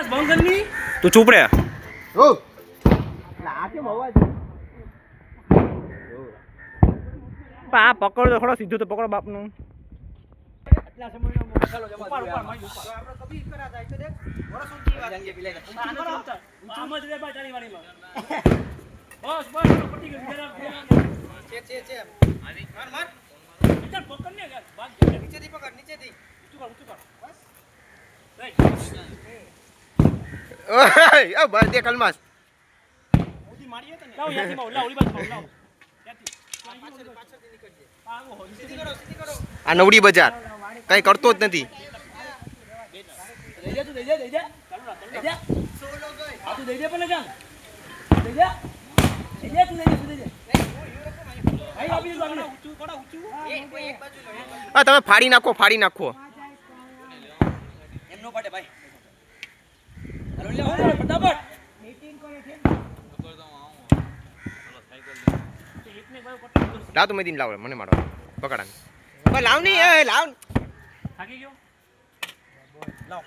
બંગલની તું ચૂપ રે ઓ આ કેમ અવાજ પા પકડો થોડો સીધો તો પકડો બાપનું આટલા સમયનો મસાલો જમા ઉપર મારી ઉપર તો આપણે કભી કરા જાય તો દેખ વરસ ઊંચી વાત જંગે બિલાઈ આમ જ રે બા ચાલી વાળીમાં બસ બસ પટી ગયું જરા છે માર માર ચાલ પકડ ને યાર ભાગ નીચેથી પકડ નીચેથી ઊંચું કર બસ ઓય ઓ બસ દે કલમાસ ઓદી મારીએ તને લાવ યાથી માં લાવ ઓલી બાજુ માં લાવ યાથી પાછળથી નીકળજે આવો હો સીધી કરો આ નવડી બજાર કઈ કરતો જ નથી દઈ દે તું દઈ દે ચાલુ રાખ દઈ દે આ તું દઈ દે પણ જાન દઈ દે તું દઈ દે ભાઈ આપી દો આપણે ઊંચું કોડા ઊંચું એક બાજુ લો આ તમે ફાડી નાખો એમ નો પાડે ભાઈ હાલો લે હો ફટાફટ મીટિંગ કરે છે લાવ તો મેદીન લાવ મને મારો પકડાને લાવ નહીં લાવ થાકી ગયો લાવ